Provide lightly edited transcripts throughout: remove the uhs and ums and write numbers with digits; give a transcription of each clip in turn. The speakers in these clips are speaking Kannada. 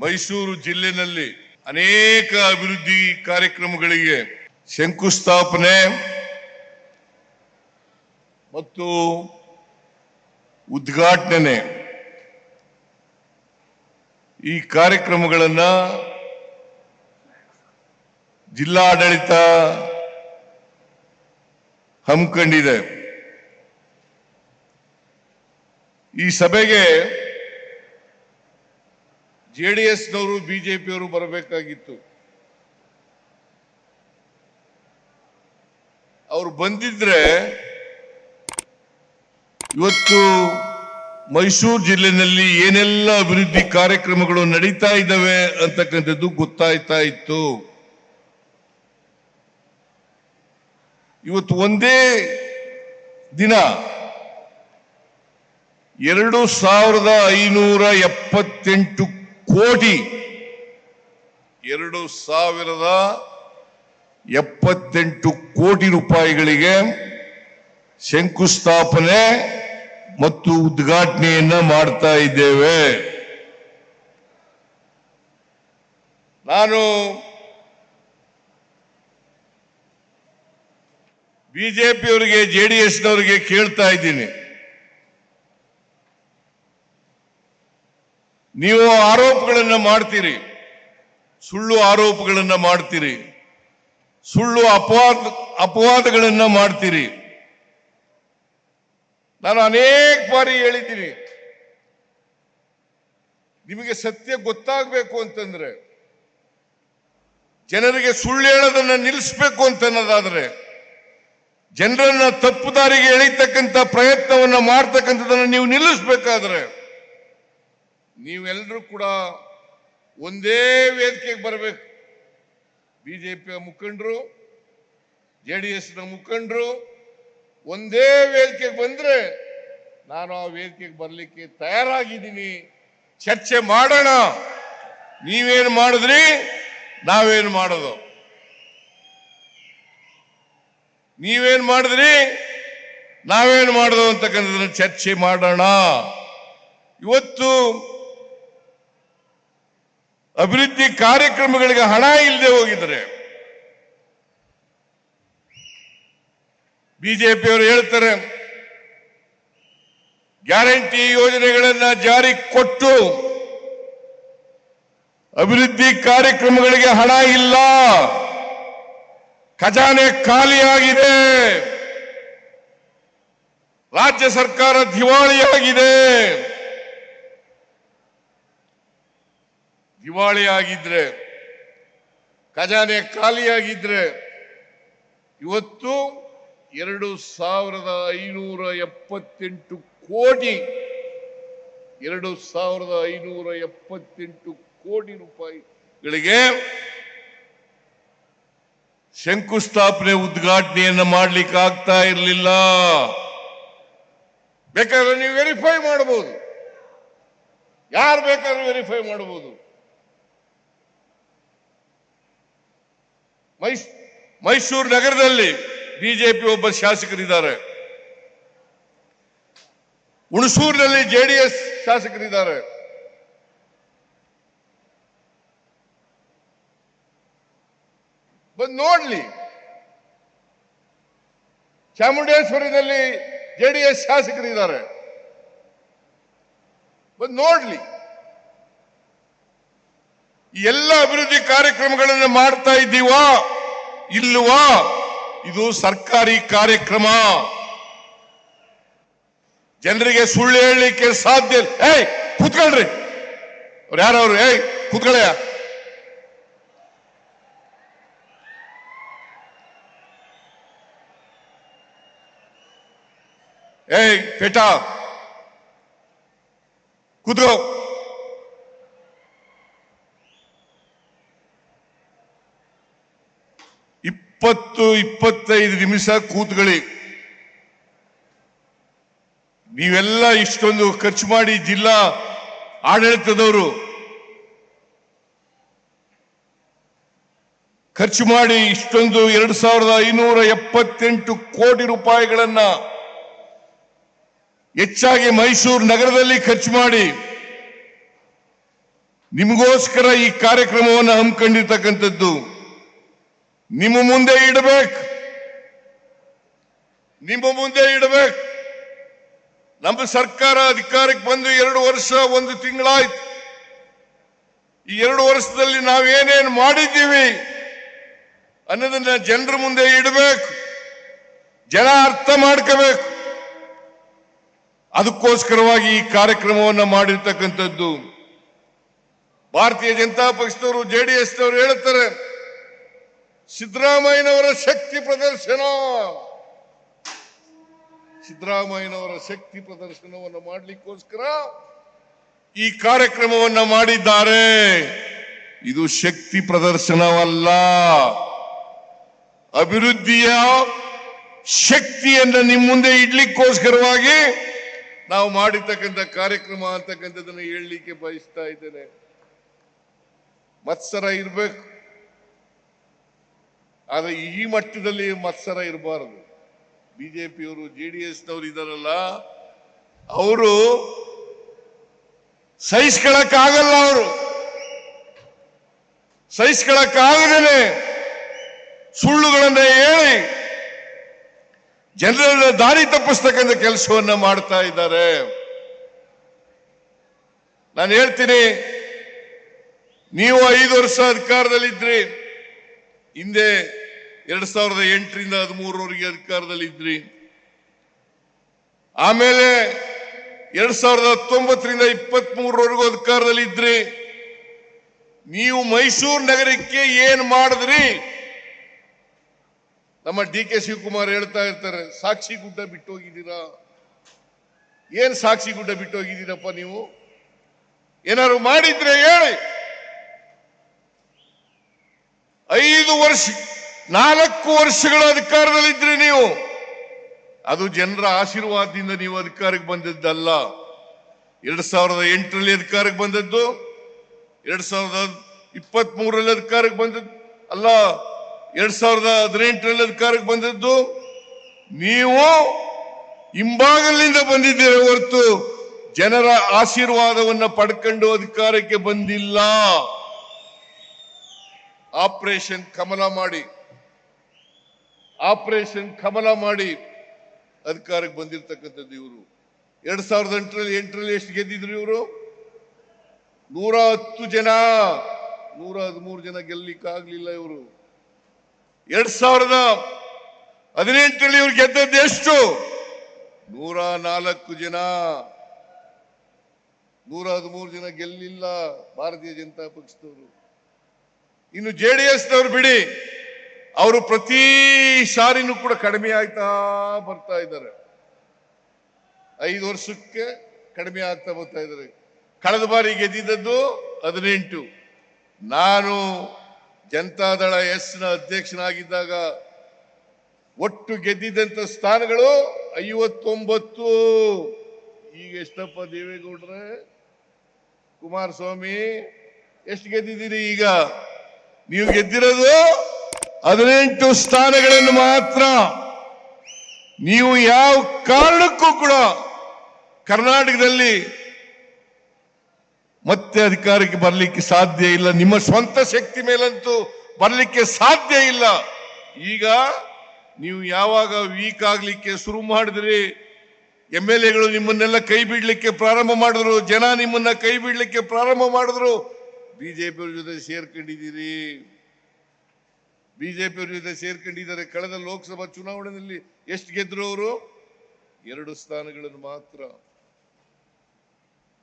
ಮೈಸೂರು ಜಿಲ್ಲೆಯಲ್ಲಿ ಅನೇಕ ಅಭಿವೃದ್ಧಿ ಕಾರ್ಯಕ್ರಮಗಳಿಗೆ ಶಂಕುಸ್ಥಾಪನೆ ಮತ್ತು ಉದ್ಘಾಟನೆ ಈ ಕಾರ್ಯಕ್ರಮಗಳನ್ನು ಜಿಲ್ಲಾಡಳಿತ ಹಮ್ಮಿಕೊಂಡಿದೆ. ಈ ಸಭೆಗೆ ಜೆಡಿಎಸ್ನವರು ಬಿಜೆಪಿಯವರು ಬರಬೇಕಾಗಿತ್ತು. ಅವರು ಬಂದಿದ್ರೆ ಇವತ್ತು ಮೈಸೂರು ಜಿಲ್ಲೆಯಲ್ಲಿ ಏನೆಲ್ಲ ಅಭಿವೃದ್ಧಿ ಕಾರ್ಯಕ್ರಮಗಳು ನಡೀತಾ ಇದ್ದಾವೆ ಅಂತಕ್ಕಂಥದ್ದು ಗೊತ್ತಾಯ್ತಾ ಇತ್ತು. ಇವತ್ತು ಒಂದೇ ದಿನ 2578 ಕೋಟಿ 2078 ಕೋಟಿ ರೂಪಾಯಿಗಳಿಗೆ ಶಂಕುಸ್ಥಾಪನೆ ಮತ್ತು ಉದ್ಘಾಟನೆಯನ್ನ ಮಾಡ್ತಾ ಇದ್ದೇವೆ. ನಾನು ಬಿಜೆಪಿಯವರಿಗೆ ಜೆಡಿಎಸ್ನವರಿಗೆ ಕೇಳ್ತಾ ಇದ್ದೀನಿ, ನೀವು ಆರೋಪಗಳನ್ನ ಮಾಡ್ತೀರಿ, ಸುಳ್ಳು ಆರೋಪಗಳನ್ನ ಮಾಡ್ತೀರಿ, ಸುಳ್ಳು ಅಪವಾದಗಳನ್ನ ಮಾಡ್ತೀರಿ. ನಾನು ಅನೇಕ ಬಾರಿ ಹೇಳಿದ್ದೀನಿ, ನಿಮಗೆ ಸತ್ಯ ಗೊತ್ತಾಗಬೇಕು ಅಂತಂದ್ರೆ, ಜನರಿಗೆ ಸುಳ್ಳು ಹೇಳೋದನ್ನ ನಿಲ್ಲಿಸಬೇಕು ಅಂತನ್ನೋದಾದ್ರೆ, ಜನರನ್ನ ತಪ್ಪು ದಾರಿಗೆ ಎಳೀತಕ್ಕಂಥ ಪ್ರಯತ್ನವನ್ನ ಮಾಡ್ತಕ್ಕಂಥದನ್ನ ನೀವು ನಿಲ್ಲಿಸಬೇಕಾದ್ರೆ ನೀವೆಲ್ಲರೂ ಕೂಡ ಒಂದೇ ವೇದಿಕೆಗೆ ಬರಬೇಕು. ಬಿಜೆಪಿಯ ಮುಖಂಡರು, ಜೆಡಿಎಸ್ನ ಮುಖಂಡರು ಒಂದೇ ವೇದಿಕೆಗೆ ಬಂದ್ರೆ ನಾನು ಆ ವೇದಿಕೆಗೆ ಬರಲಿಕ್ಕೆ ತಯಾರಾಗಿದ್ದೀನಿ. ಚರ್ಚೆ ಮಾಡೋಣ. ನೀವೇನು ಮಾಡಿದ್ರಿ, ನಾವೇನು ಮಾಡೋದು, ನೀವೇನು ಮಾಡಿದ್ರಿ, ನಾವೇನು ಮಾಡೋದು ಅಂತಕ್ಕಂಥದ್ದನ್ನ ಚರ್ಚೆ ಮಾಡೋಣ. ಇವತ್ತು ಅಭಿವೃದ್ಧಿ ಕಾರ್ಯಕ್ರಮಗಳಿಗೆ ಹಣ ಇಲ್ಲದೆ ಹೋಗಿದ್ರೆ ಬಿಜೆಪಿಯವರು ಹೇಳ್ತಾರೆ, ಗ್ಯಾರಂಟಿ ಯೋಜನೆಗಳನ್ನ ಜಾರಿ ಕೊಟ್ಟು ಅಭಿವೃದ್ಧಿ ಕಾರ್ಯಕ್ರಮಗಳಿಗೆ ಹಣ ಇಲ್ಲ, ಖಜಾನೆ ಖಾಲಿಯಾಗಿದೆ, ರಾಜ್ಯ ಸರ್ಕಾರ ದಿವಾಳಿಯಾಗಿದೆ. ದಿವಾಳಿಯಾಗಿದ್ರೆ, ಖಜಾನೆ ಖಾಲಿಯಾಗಿದ್ರೆ ಇವತ್ತು 2578 ಕೋಟಿ 2578 ಕೋಟಿ ರೂಪಾಯಿಗಳಿಗೆ ಶಂಕುಸ್ಥಾಪನೆ ಉದ್ಘಾಟನೆಯನ್ನ ಮಾಡ್ಲಿಕ್ಕೆ ಆಗ್ತಾ ಇರಲಿಲ್ಲ. ಬೇಕಾದ್ರೆ ನೀವು ವೆರಿಫೈ ಮಾಡಬಹುದು, ಯಾರು ಬೇಕಾದ್ರೂ ವೆರಿಫೈ ಮಾಡಬಹುದು. ಮೈಸೂರು ನಗರದಲ್ಲಿ ಬಿಜೆಪಿ ಒಬ್ಬ ಶಾಸಕರಿದ್ದಾರೆ, ಹುಣಸೂರಿನಲ್ಲಿ ಜೆಡಿಎಸ್ ಶಾಸಕರಿದ್ದಾರೆ. ಬಂದು ನೋಡ್ಲಿ. ಚಾಮುಂಡೇಶ್ವರಿನಲ್ಲಿ ಜೆಡಿಎಸ್ ಶಾಸಕರಿದ್ದಾರೆ, ಬಂದು ನೋಡ್ಲಿ. ಎಲ್ಲ ಅಭಿವೃದ್ಧಿ ಕಾರ್ಯಕ್ರಮಗಳನ್ನು ಮಾಡ್ತಾ ಇದ್ದೀವಾ ಇಲ್ವಾ? ಇದು ಸರ್ಕಾರಿ ಕಾರ್ಯಕ್ರಮ. ಜನರಿಗೆ ಸುಳ್ಳು ಹೇಳಲಿಕ್ಕೆ ಸಾಧ್ಯ. ಕೂತ್ಕೊಳ್ರಿ, ಅವ್ರು ಯಾರವ್ರು? ಕೂತ್ಕೊಳ್ಳಯ್ಯ. ಪೇಟ ಕೂತ್ಕೋ. ಇಪ್ಪತ್ತು 25 ನಿಮಿಷ ಕೂತ್ಕೊಳ್ಳಿ. ನೀವೆಲ್ಲ ಇಷ್ಟೊಂದು ಖರ್ಚು ಮಾಡಿ, ಜಿಲ್ಲಾ ಆಡಳಿತದವರು ಖರ್ಚು ಮಾಡಿ ಇಷ್ಟೊಂದು 2578 ಕೋಟಿ ರೂಪಾಯಿಗಳನ್ನ ಹೆಚ್ಚಾಗಿ ಮೈಸೂರು ನಗರದಲ್ಲಿ ಖರ್ಚು ಮಾಡಿ ನಿಮಗೋಸ್ಕರ ಈ ಕಾರ್ಯಕ್ರಮವನ್ನು ಹಮ್ಮಿಕೊಂಡಿರ್ತಕ್ಕಂಥದ್ದು. ನಿಮ್ಮ ಮುಂದೆ ಇಡಬೇಕು, ನಿಮ್ಮ ಮುಂದೆ ಇಡಬೇಕು. ನಮ್ಮ ಸರ್ಕಾರ ಅಧಿಕಾರಕ್ಕೆ ಬಂದು 2 ವರ್ಷ 1 ತಿಂಗಳಾಯ್ತು. ಈ 2 ವರ್ಷದಲ್ಲಿ ನಾವೇನೇನು ಮಾಡಿದ್ದೀವಿ ಅನ್ನೋದನ್ನ ಜನರ ಮುಂದೆ ಇಡಬೇಕು, ಜನ ಅರ್ಥ ಮಾಡ್ಕೋಬೇಕು. ಅದಕ್ಕೋಸ್ಕರವಾಗಿ ಈ ಕಾರ್ಯಕ್ರಮವನ್ನು ಮಾಡಿರ್ತಕ್ಕಂಥದ್ದು. ಭಾರತೀಯ ಜನತಾ ಪಕ್ಷದವರು, ಜೆಡಿಎಸ್ ನವರು ಹೇಳ್ತಾರೆ, ಸಿದ್ದರಾಮಯ್ಯನವರ ಶಕ್ತಿ ಪ್ರದರ್ಶನ, ಸಿದ್ದರಾಮಯ್ಯನವರ ಶಕ್ತಿ ಪ್ರದರ್ಶನವನ್ನು ಮಾಡಲಿಕ್ಕೋಸ್ಕರ ಈ ಕಾರ್ಯಕ್ರಮವನ್ನು ಮಾಡಿದ್ದಾರೆ. ಇದು ಶಕ್ತಿ ಪ್ರದರ್ಶನವಲ್ಲ, ಅಭಿವೃದ್ಧಿಯ ಶಕ್ತಿಯನ್ನು ನಿಮ್ಮ ಮುಂದೆ ಇಡ್ಲಿಕ್ಕೋಸ್ಕರವಾಗಿ ನಾವು ಮಾಡಿರ್ತಕ್ಕಂಥ ಕಾರ್ಯಕ್ರಮ ಅಂತಕ್ಕಂಥದ್ದನ್ನು ಹೇಳಲಿಕ್ಕೆ ಬಯಸ್ತಾ ಇದ್ದೇನೆ. ಮತ್ಸರ ಇರಬೇಕು, ಆದ್ರೆ ಈ ಮಟ್ಟದಲ್ಲಿ ಮತ್ಸರ ಇರಬಾರದು. ಬಿಜೆಪಿಯವರು, ಜೆಡಿಎಸ್ನವರು ಇದಾರಲ್ಲ, ಅವರು ಸಹಿಸ್ಕೊಳಕ್ಕಾಗಲ್ಲ, ಅವರು ಸಹಿಸ್ಕೊಳಕ್ಕಾಗದೇನೆ ಸುಳ್ಳುಗಳನ್ನ ಹೇಳಿ ಜನರನ್ನ ದಾರಿ ತಪ್ಪಿಸ್ತಕ್ಕಂಥ ಕೆಲಸವನ್ನ ಮಾಡ್ತಾ ಇದ್ದಾರೆ. ನಾನು ಹೇಳ್ತೀನಿ, ನೀವು 5 ವರ್ಷ ಅಧಿಕಾರದಲ್ಲಿದ್ರಿ, ಹಿಂದೆ 2008ರಿಂದ 13ರವರೆಗೆ ಅಧಿಕಾರದಲ್ಲಿದ್ರಿ. ಆಮೇಲೆ 2019ರಿಂದ 23ರವರೆಗೂ ಅಧಿಕಾರದಲ್ಲಿದ್ರಿ. ನೀವು ಮೈಸೂರು ನಗರಕ್ಕೆ ಏನ್ ಮಾಡಿದ್ರಿ? ನಮ್ಮ DK ಶಿವಕುಮಾರ್ ಹೇಳ್ತಾ ಇರ್ತಾರೆ, ಸಾಕ್ಷಿ ಗುಡ್ಡ ಬಿಟ್ಟು ಹೋಗಿದ್ದೀರಾ. ಏನ್ ಸಾಕ್ಷಿ ಗುಡ್ಡ ಬಿಟ್ಟು ಹೋಗಿದ್ದೀರಪ್ಪ ನೀವು? ಏನಾದ್ರು ಮಾಡಿದ್ರೆ ಹೇಳಿ. 4 ವರ್ಷಗಳ ಅಧಿಕಾರದಲ್ಲಿದ್ರಿ ನೀವು. ಅದು ಜನರ ಆಶೀರ್ವಾದದಿಂದ ನೀವು ಅಧಿಕಾರಕ್ಕೆ ಬಂದದ್ದಲ್ಲ. 2008ರಲ್ಲಿ ಅಧಿಕಾರಕ್ಕೆ ಬಂದದ್ದು, 2023ರಲ್ಲಿ ಅಧಿಕಾರಕ್ಕೆ ಬಂದದ್ದು ಅಲ್ಲ, 2018ರಲ್ಲಿ ಅಧಿಕಾರಕ್ಕೆ ಬಂದದ್ದು. ನೀವು ಹಿಂಬಾಗಲಿನಿಂದ ಬಂದಿದ್ದೀರಿ ಹೊರತು ಜನರ ಆಶೀರ್ವಾದವನ್ನ ಪಡ್ಕೊಂಡು ಅಧಿಕಾರಕ್ಕೆ ಬಂದಿಲ್ಲ. ಆಪರೇಷನ್ ಕಮಲ ಮಾಡಿ ಅಧಿಕಾರಕ್ಕೆ ಬಂದಿರತಕ್ಕಂಥದ್ದು ಇವರು. 2008ರಲ್ಲಿ ಎಷ್ಟು ಗೆದ್ದಿದ್ರು ಇವರು? 110 ಜನ, 113 ಜನ ಗೆಲ್ಲಿಕ್ಕಾಗ್ಲಿಲ್ಲ ಇವರು. 2018ರಲ್ಲಿ ಇವ್ರು ಗೆದ್ದದ್ದು ಎಷ್ಟು? 104 ಜನ, 113 ಜನ ಗೆಲ್ಲಿಲ್ಲ ಭಾರತೀಯ ಜನತಾ ಪಕ್ಷದವರು. ಇನ್ನು ಜೆಡಿಎಸ್ನವರು ಬಿಡಿ, ಅವರು ಪ್ರತಿ ಸಾರಿನೂ ಕೂಡ ಕಡಿಮೆ ಆಗ್ತಾ ಬರ್ತಾ ಇದ್ದಾರೆ. 5 ವರ್ಷಕ್ಕೆ ಕಡಿಮೆ ಆಗ್ತಾ ಬರ್ತಾ ಇದ್ದಾರೆ. ಕಳೆದ ಬಾರಿ ಗೆದ್ದಿದ್ದದ್ದು 18. ನಾನು ಜನತಾದಳ ಎಸ್ನ ಅಧ್ಯಕ್ಷನಾಗಿದ್ದಾಗ ಒಟ್ಟು ಗೆದ್ದಿದ್ದಂತ ಸ್ಥಾನಗಳು 59. ಈಗ ಎಷ್ಟಪ್ಪ ದೇವೇಗೌಡ್ರೆ, ಕುಮಾರಸ್ವಾಮಿ ಎಷ್ಟು ಗೆದ್ದಿದ್ದೀರಿ? ಈಗ ನೀವು ಗೆದ್ದಿರೋದು 18 ಸ್ಥಾನಗಳನ್ನು ಮಾತ್ರ. ನೀವು ಯಾವ ಕಾರಣಕ್ಕೂ ಕೂಡ ಕರ್ನಾಟಕದಲ್ಲಿ ಮತ್ತೆ ಅಧಿಕಾರಕ್ಕೆ ಬರಲಿಕ್ಕೆ ಸಾಧ್ಯ ಇಲ್ಲ. ನಿಮ್ಮ ಸ್ವಂತ ಶಕ್ತಿ ಮೇಲಂತೂ ಬರಲಿಕ್ಕೆ ಸಾಧ್ಯ ಇಲ್ಲ. ಈಗ ನೀವು ಯಾವಾಗ ವೀಕ್ ಆಗ್ಲಿಕ್ಕೆ ಶುರು ಮಾಡಿದ್ರಿ, MLAಗಳು ನಿಮ್ಮನ್ನೆಲ್ಲ ಕೈ ಬಿಡ್ಲಿಕ್ಕೆ ಪ್ರಾರಂಭ ಮಾಡಿದ್ರು, ಜನ ನಿಮ್ಮನ್ನ ಕೈ ಬಿಡ್ಲಿಕ್ಕೆ ಪ್ರಾರಂಭ ಮಾಡಿದ್ರು, ಬಿಜೆಪಿಯವ್ರ ಜೊತೆ ಸೇರ್ಕೊಂಡಿದ್ದಾರೆ. ಕಳೆದ ಲೋಕಸಭಾ ಚುನಾವಣೆಯಲ್ಲಿ ಎಷ್ಟು ಗೆದ್ರು ಅವರು? 2 ಸ್ಥಾನಗಳನ್ನು ಮಾತ್ರ.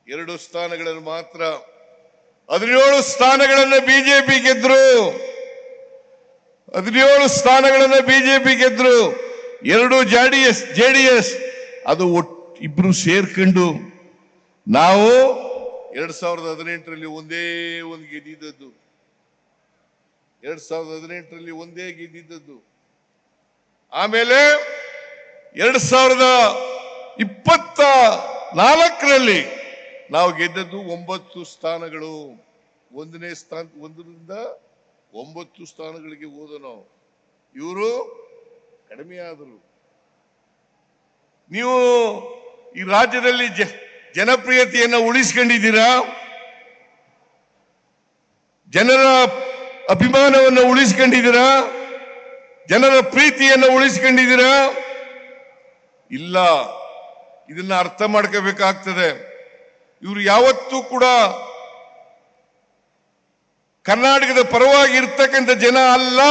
17 ಸ್ಥಾನಗಳನ್ನು ಬಿಜೆಪಿ ಗೆದ್ರು. 17 ಸ್ಥಾನಗಳನ್ನು ಬಿಜೆಪಿ ಗೆದ್ರು. 2 ಜೆಡಿಎಸ್. ಅದು ಇಬ್ರು ಸೇರ್ಕೊಂಡು ನಾವು 2018ರಲ್ಲಿ ಒಂದೇ ಒಂದು ಗೆದ್ದಿದ್ದದ್ದು. 2018ರಲ್ಲಿ ಒಂದೇ ಗೆದ್ದಿದ್ದದ್ದು. ಆಮೇಲೆ 2024ರಲ್ಲಿ ನಾವು ಗೆದ್ದದ್ದು 9 ಸ್ಥಾನಗಳು. 1ರಿಂದ 9 ಸ್ಥಾನಗಳಿಗೆ ಹೋದ ನಾವು. ಇವರು ಕಡಿಮೆ ಆದರು. ನೀವು ಈ ರಾಜ್ಯದಲ್ಲಿ ಜನಪ್ರಿಯತೆಯನ್ನು ಉಳಿಸ್ಕೊಂಡಿದ್ದೀರಾ? ಜನರ ಅಭಿಮಾನವನ್ನು ಉಳಿಸಿಕೊಂಡಿದ್ದೀರಾ? ಜನರ ಪ್ರೀತಿಯನ್ನು ಉಳಿಸಿಕೊಂಡಿದ್ದೀರಾ? ಇಲ್ಲ. ಇದನ್ನ ಅರ್ಥ ಮಾಡ್ಕೋಬೇಕಾಗ್ತದೆ. ಇವರು ಯಾವತ್ತೂ ಕೂಡ ಕರ್ನಾಟಕದ ಪರವಾಗಿ ಇರ್ತಕ್ಕಂಥ ಜನ ಅಲ್ಲ,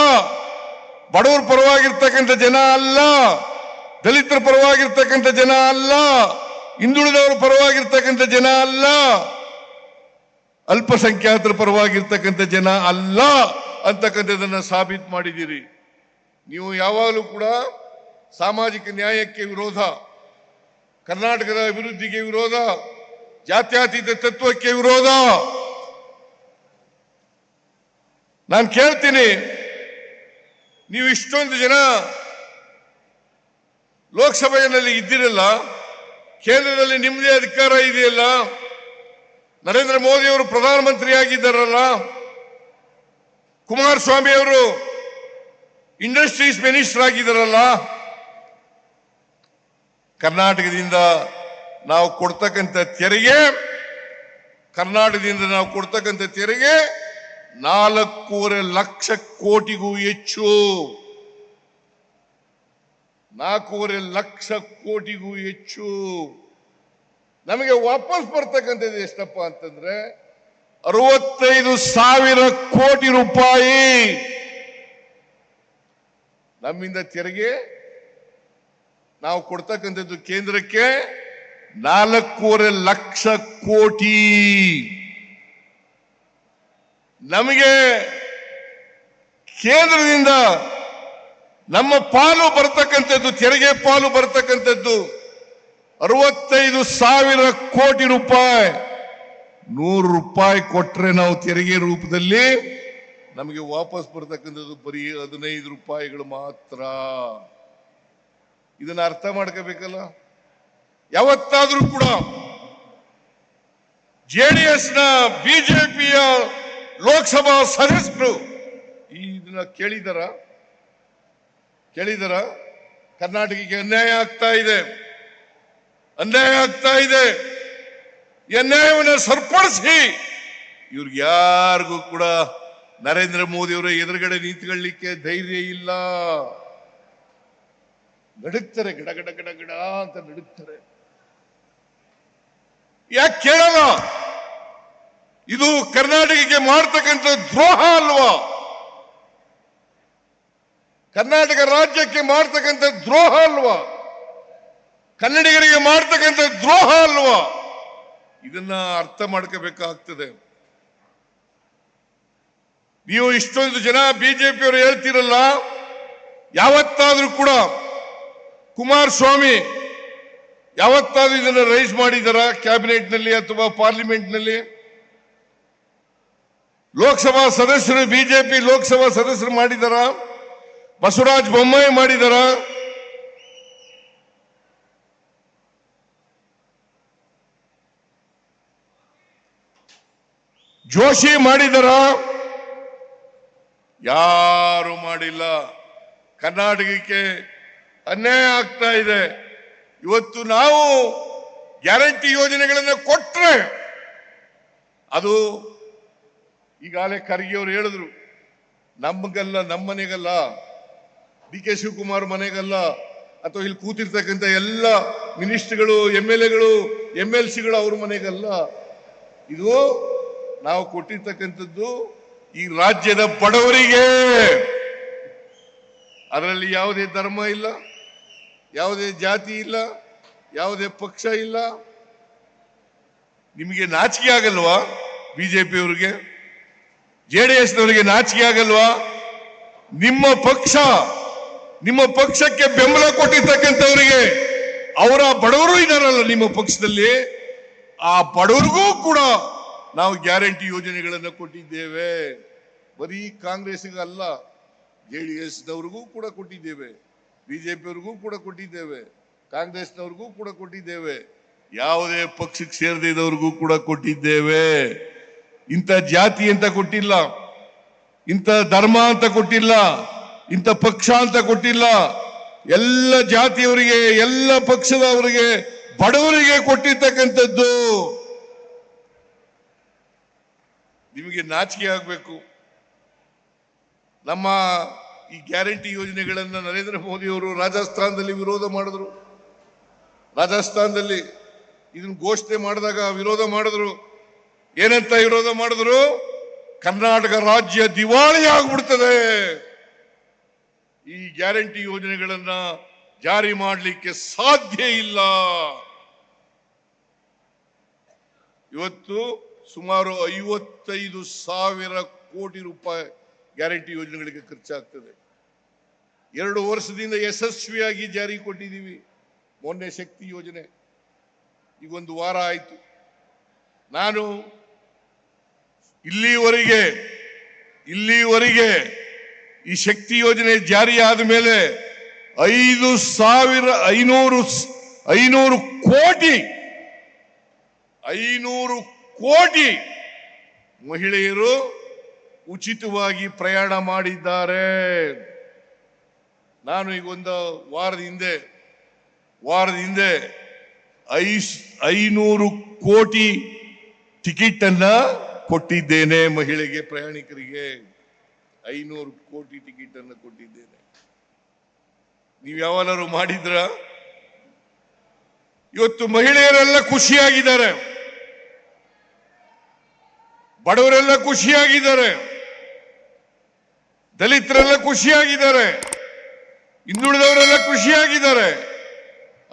ಬಡವರ ಪರವಾಗಿರ್ತಕ್ಕಂಥ ಜನ ಅಲ್ಲ, ದಲಿತರ ಪರವಾಗಿರ್ತಕ್ಕಂಥ ಜನ ಅಲ್ಲ, ಹಿಂದುಳಿದವರ ಪರವಾಗಿರ್ತಕ್ಕಂಥ ಜನ ಅಲ್ಲ, ಅಲ್ಪಸಂಖ್ಯಾತರ ಪರವಾಗಿರ್ತಕ್ಕಂಥ ಜನ ಅಲ್ಲ ಅಂತಕ್ಕಂಥದನ್ನ ಸಾಬೀತು ಮಾಡಿದ್ದೀರಿ. ನೀವು ಯಾವಾಗಲೂ ಕೂಡ ಸಾಮಾಜಿಕ ನ್ಯಾಯಕ್ಕೆ ವಿರೋಧ, ಕರ್ನಾಟಕದ ಅಭಿವೃದ್ಧಿಗೆ ವಿರೋಧ, ಜಾತ್ಯತೀತ ತತ್ವಕ್ಕೆ ವಿರೋಧ. ನಾನು ಕೇಳ್ತೀನಿ, ನೀವು ಇಷ್ಟೊಂದು ಜನ ಲೋಕಸಭೆಯಲ್ಲಿ ಇದ್ದಿರಲ್ಲ, ಕೇಂದ್ರದಲ್ಲಿ ನಿಮ್ಮದೇ ಅಧಿಕಾರ ಇದೆಯಲ್ಲ, ನರೇಂದ್ರ ಮೋದಿ ಅವರು ಪ್ರಧಾನಮಂತ್ರಿ ಆಗಿದ್ದಾರಲ್ಲ, ಕುಮಾರಸ್ವಾಮಿ ಅವರು ಇಂಡಸ್ಟ್ರೀಸ್ ಮಿನಿಸ್ಟರ್ ಆಗಿದ್ದಾರಲ್ಲ, ಕರ್ನಾಟಕದಿಂದ ನಾವು ಕೊಡ್ತಕ್ಕಂಥ ತೆರಿಗೆ 4.5 ಲಕ್ಷ ಕೋಟಿಗೂ ಹೆಚ್ಚು. 4.5 ಲಕ್ಷ ಕೋಟಿಗೂ ಹೆಚ್ಚು. ನಮಗೆ ವಾಪಸ್ ಬರ್ತಕ್ಕಂಥದ್ದು ಎಷ್ಟಪ್ಪ ಅಂತಂದ್ರೆ 65,000 ಕೋಟಿ ರೂಪಾಯಿ ನಮ್ಮಿಂದ ತೆರಿಗೆ ನಾವು ಕೊಡ್ತಕ್ಕಂಥದ್ದು ಕೇಂದ್ರಕ್ಕೆ 4.5 ಲಕ್ಷ ಕೋಟಿ. ನಮಗೆ ಕೇಂದ್ರದಿಂದ ನಮ್ಮ ಪಾಲು ಬರ್ತಕ್ಕಂಥದ್ದು, ತೆರಿಗೆ ಪಾಲು ಬರ್ತಕ್ಕಂಥದ್ದು 65,000 ಕೋಟಿ ರೂಪಾಯಿ. 100 ರೂಪಾಯಿ ಕೊಟ್ರೆ ನಾವು ತೆರಿಗೆ ರೂಪದಲ್ಲಿ ನಮಗೆ ವಾಪಸ್ ಬರ್ತಕ್ಕಂಥದ್ದು ಬರೀ 15 ರೂಪಾಯಿಗಳು ಮಾತ್ರ. ಇದನ್ನ ಅರ್ಥ ಮಾಡ್ಕೋಬೇಕಲ್ಲ. ಯಾವತ್ತಾದ್ರೂ ಕೂಡ ಜೆಡಿಎಸ್ನ ಬಿಜೆಪಿಯ ಲೋಕಸಭಾ ಸದಸ್ಯರು ಇದನ್ನ ಕೇಳಿದಾರ? ಕರ್ನಾಟಕಕ್ಕೆ ಅನ್ಯಾಯ ಆಗ್ತಾ ಇದೆ, ಈ ಅನ್ಯಾಯವನ್ನು ಸರಿಪಡಿಸಿ. ಇವ್ರಿಗೆ ಯಾರಿಗೂ ಕೂಡ ನರೇಂದ್ರ ಮೋದಿ ಅವರ ಎದುರುಗಡೆ ನಿಂತ್ಕೊಳ್ಳಿಕ್ಕೆ ಧೈರ್ಯ ಇಲ್ಲ. ನಡುಕ್ತಾರೆ, ಗಿಡ ಗಿಡ ಗಿಡ ಗಿಡ ಅಂತ ನಡುಕ್ತಾರೆ. ಯಾಕೆ ಕೇಳಲ್ಲ? ಇದು ಕರ್ನಾಟಕಕ್ಕೆ ಮಾಡ್ತಕ್ಕಂಥ ದ್ರೋಹ ಅಲ್ವಾ? ಕರ್ನಾಟಕ ರಾಜ್ಯಕ್ಕೆ ಮಾಡ್ತಕ್ಕಂಥ ದ್ರೋಹ ಅಲ್ವಾ? ಕನ್ನಡಿಗರಿಗೆ ಮಾಡ್ತಕ್ಕಂಥ ದ್ರೋಹ ಅಲ್ವಾ? ಇದನ್ನ ಅರ್ಥ ಮಾಡ್ಕೋಬೇಕಾಗ್ತದೆ. ನೀವು ಇಷ್ಟೊಂದು ಜನ ಬಿಜೆಪಿಯವರು ಹೇಳ್ತಿರಲ್ಲ, ಯಾವತ್ತಾದ್ರೂ ಕೂಡ ಕುಮಾರಸ್ವಾಮಿ ಯಾವತ್ತಾದ್ರೂ ಇದನ್ನ ರೈಸ್ ಮಾಡಿದಾರ ಕ್ಯಾಬಿನೆಟ್ ನಲ್ಲಿ ಅಥವಾ ಪಾರ್ಲಿಮೆಂಟ್ ನಲ್ಲಿ? ಲೋಕಸಭಾ ಸದಸ್ಯರು, ಬಿಜೆಪಿ ಲೋಕಸಭಾ ಸದಸ್ಯರು ಮಾಡಿದಾರ? ಬಸವರಾಜ ಬೊಮ್ಮಾಯಿ ಮಾಡಿದಾರ? ಜೋಶಿ ಮಾಡಿದಾರ? ಯಾರು ಮಾಡಿಲ್ಲ. ಕರ್ನಾಟಕಕ್ಕೆ ಅನ್ಯಾಯ ಆಗ್ತಾ ಇದೆ. ಇವತ್ತು ನಾವು ಗ್ಯಾರಂಟಿ ಯೋಜನೆಗಳನ್ನು ಕೊಟ್ರೆ ಅದು ಈಗಾಗಲೇ ಖರ್ಗೆ ಅವರು ಹೇಳಿದ್ರು, ನಮಗಲ್ಲ, ನಮ್ಮ ಮನೆಗಲ್ಲ, ಡಿ ಕೆ ಶಿವಕುಮಾರ್ ಮನೆಗಲ್ಲ, ಅಥವಾ ಇಲ್ಲಿ ಕೂತಿರ್ತಕ್ಕಂಥ ಎಲ್ಲ ಮಿನಿಸ್ಟರ್ಗಳು, MLAಗಳು, MLCಗಳು ಅವ್ರ ಮನೆಗಲ್ಲ. ಇದು ನಾವು ಕೊಟ್ಟಿರ್ತಕ್ಕಂಥದ್ದು ಈ ರಾಜ್ಯದ ಬಡವರಿಗೆ. ಅದರಲ್ಲಿ ಯಾವುದೇ ಧರ್ಮ ಇಲ್ಲ, ಯಾವುದೇ ಜಾತಿ ಇಲ್ಲ, ಯಾವುದೇ ಪಕ್ಷ ಇಲ್ಲ. ನಿಮಗೆ ನಾಚಿಕೆ ಆಗಲ್ವಾ? ಬಿಜೆಪಿಯವರಿಗೆ, JDSನವರಿಗೆ ನಾಚಿಕೆ ಆಗಲ್ವಾ? ನಿಮ್ಮ ಪಕ್ಷಕ್ಕೆ ಬೆಂಬಲ ಕೊಟ್ಟಿರ್ತಕ್ಕಂಥವರಿಗೆ, ಅವರ ಬಡವರು ಇದ್ದಾರಲ್ಲ ನಿಮ್ಮ ಪಕ್ಷದಲ್ಲಿ, ಆ ಬಡವರಿಗೂ ಕೂಡ ನಾವು ಗ್ಯಾರಂಟಿ ಯೋಜನೆಗಳನ್ನು ಕೊಟ್ಟಿದ್ದೇವೆ. ಬರೀ ಕಾಂಗ್ರೆಸ್ಗಲ್ಲ, JDSನವ್ರಿಗೂ ಕೂಡ ಕೊಟ್ಟಿದ್ದೇವೆ, ಬಿಜೆಪಿಯವ್ರಿಗೂ ಕೂಡ ಕೊಟ್ಟಿದ್ದೇವೆ, ಕಾಂಗ್ರೆಸ್ನವ್ರಿಗೂ ಕೂಡ ಕೊಟ್ಟಿದ್ದೇವೆ, ಯಾವುದೇ ಪಕ್ಷಕ್ಕೆ ಸೇರದಿದ್ದವ್ರಿಗೂ ಕೂಡ ಕೊಟ್ಟಿದ್ದೇವೆ. ಇಂಥ ಜಾತಿ ಅಂತ ಕೊಟ್ಟಿಲ್ಲ, ಇಂಥ ಧರ್ಮ ಅಂತ ಕೊಟ್ಟಿಲ್ಲ, ಇಂಥ ಪಕ್ಷ ಅಂತ ಕೊಟ್ಟಿಲ್ಲ. ಎಲ್ಲ ಜಾತಿಯವರಿಗೆ, ಎಲ್ಲ ಪಕ್ಷದವರಿಗೆ, ಬಡವರಿಗೆ ಕೊಟ್ಟಿರ್ತಕ್ಕಂಥದ್ದು. ನಿಮಗೆ ನಾಚಿಕೆ ಆಗಬೇಕು. ನಮ್ಮ ಈ ಗ್ಯಾರಂಟಿ ಯೋಜನೆಗಳನ್ನು ನರೇಂದ್ರ ಮೋದಿ ಅವರು ರಾಜಸ್ಥಾನದಲ್ಲಿ ವಿರೋಧ ಮಾಡಿದ್ರು. ರಾಜಸ್ಥಾನದಲ್ಲಿ ಇದನ್ನು ಘೋಷಣೆ ಮಾಡಿದಾಗ ವಿರೋಧ ಮಾಡಿದ್ರು. ಏನಂತ ವಿರೋಧ ಮಾಡಿದ್ರು? ಕರ್ನಾಟಕ ರಾಜ್ಯ ದಿವಾಳಿ ಆಗ್ಬಿಡ್ತದೆ, ಈ ಗ್ಯಾರಂಟಿ ಯೋಜನೆಗಳನ್ನ ಜಾರಿ ಮಾಡಲಿಕ್ಕೆ ಸಾಧ್ಯ ಇಲ್ಲ. ಇವತ್ತು ಸುಮಾರು 55,000 ಕೋಟಿ ರೂಪಾಯಿ ಗ್ಯಾರಂಟಿ ಯೋಜನೆಗಳಿಗೆ ಖರ್ಚಾಗ್ತದೆ. 2 ವರ್ಷದಿಂದ ಯಶಸ್ವಿಯಾಗಿ ಜಾರಿ ಕೊಟ್ಟಿದ್ದೀವಿ. ಮೊನ್ನೆ ಶಕ್ತಿ ಯೋಜನೆ ಈಗ 1 ವಾರ ಆಯಿತು. ನಾನು ಇಲ್ಲಿವರೆಗೆ ಈ ಶಕ್ತಿ ಯೋಜನೆ ಜಾರಿ ಆದ ಮೇಲೆ 500 ಕೋಟಿ ಮಹಿಳೆಯರು ಉಚಿತವಾಗಿ ಪ್ರಯಾಣ ಮಾಡಿದ್ದಾರೆ. ನಾನು ಈಗ 1 ವಾರದ ಹಿಂದೆ 500 ಕೋಟಿ ಟಿಕೆಟ್ ಅನ್ನ ಕೊಟ್ಟಿದ್ದೇನೆ ಮಹಿಳೆಗೆ, ಪ್ರಯಾಣಿಕರಿಗೆ 500 ಕೋಟಿ ಟಿಕೆಟ್ ಅನ್ನು ಕೊಟ್ಟಿದ್ದೇನೆ. ನೀವು ಯಾವಾಗಲಾರು ಮಾಡಿದ್ರ? ಇವತ್ತು ಮಹಿಳೆಯರೆಲ್ಲ ಖುಷಿಯಾಗಿದ್ದಾರೆ, ಬಡವರೆಲ್ಲ ಖುಷಿಯಾಗಿದ್ದಾರೆ, ದಲಿತರೆಲ್ಲ ಖುಷಿಯಾಗಿದ್ದಾರೆ, ಹಿಂದುಳಿದವರೆಲ್ಲ ಖುಷಿಯಾಗಿದ್ದಾರೆ,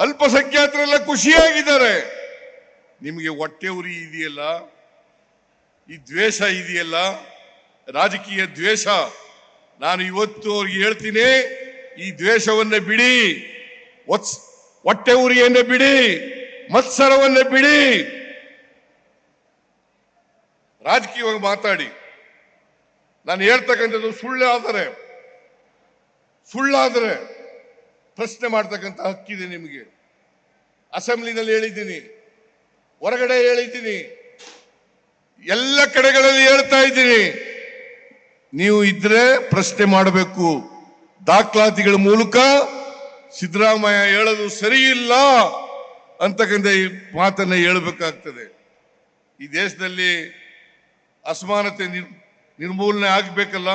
ಅಲ್ಪಸಂಖ್ಯಾತರೆಲ್ಲ ಖುಷಿಯಾಗಿದ್ದಾರೆ. ನಿಮಗೆ ಹೊಟ್ಟೆ ಉರಿ ಇದೆಯಲ್ಲ, ಈ ದ್ವೇಷ ಇದೆಯಲ್ಲ, ರಾಜಕೀಯ ದ್ವೇಷ, ನಾನು ಇವತ್ತು ಅವ್ರಿಗೆ ಹೇಳ್ತೀನಿ, ಈ ದ್ವೇಷವನ್ನ ಬಿಡಿ, ಹೊಟ್ಟೆ ಉರಿಯನ್ನ ಬಿಡಿ, ಮತ್ಸರವನ್ನ ಬಿಡಿ, ರಾಜಕೀಯವಾಗಿ ಮಾತಾಡಿ. ನಾನು ಹೇಳ್ತಕ್ಕಂಥದ್ದು ಸುಳ್ಳಾದರೆ ಪ್ರಶ್ನೆ ಮಾಡ್ತಕ್ಕಂಥ ಹಕ್ಕಿದೆ ನಿಮಗೆ. ಅಸೆಂಬ್ಲಿನಲ್ಲಿ ಹೇಳಿದ್ದೀನಿ, ಹೊರಗಡೆ ಹೇಳಿದ್ದೀನಿ, ಎಲ್ಲ ಕಡೆಗಳಲ್ಲಿ ಹೇಳ್ತಾ ಇದ್ದೀನಿ. ನೀವು ಇದ್ರೆ ಪ್ರಶ್ನೆ ಮಾಡಬೇಕು. ದಾಖಲಾತಿಗಳ ಮೂಲಕ ಸಿದ್ದರಾಮಯ್ಯ ಹೇಳೋದು ಸರಿ ಇಲ್ಲ ಅಂತಕ್ಕಂಥ ಈ ಮಾತನ್ನ ಹೇಳಬೇಕಾಗ್ತದೆ. ಈ ದೇಶದಲ್ಲಿ ಅಸಮಾನತೆ ನಿರ್ಮೂಲನೆ ಆಗಬೇಕಲ್ಲ.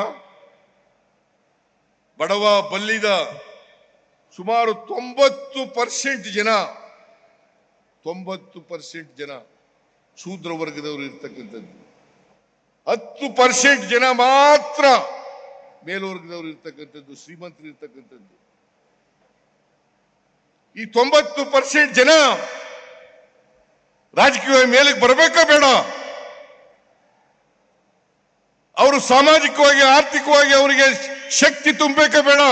ಬಡವ ಬಲ್ಲಿದ ಸುಮಾರು 90% ಜನ ಶೂದ್ರ ವರ್ಗದವರು ಇರ್ತಕ್ಕಂಥದ್ದು, 10% ಜನ ಮಾತ್ರ ಮೇಲ್ವರ್ಗದವರು ಇರ್ತಕ್ಕಂಥದ್ದು, ಶ್ರೀಮಂತರು ಇರ್ತಕ್ಕಂಥದ್ದು. ಈ 90% ಜನ ರಾಜಕೀಯ ಮೇಲಕ್ಕೆ ಬರಬೇಕಾ ಬೇಡ? ಅವರು ಸಾಮಾಜಿಕವಾಗಿ ಆರ್ಥಿಕವಾಗಿ ಅವರಿಗೆ ಶಕ್ತಿ ತುಂಬಬೇಕಾ ಬೇಡ?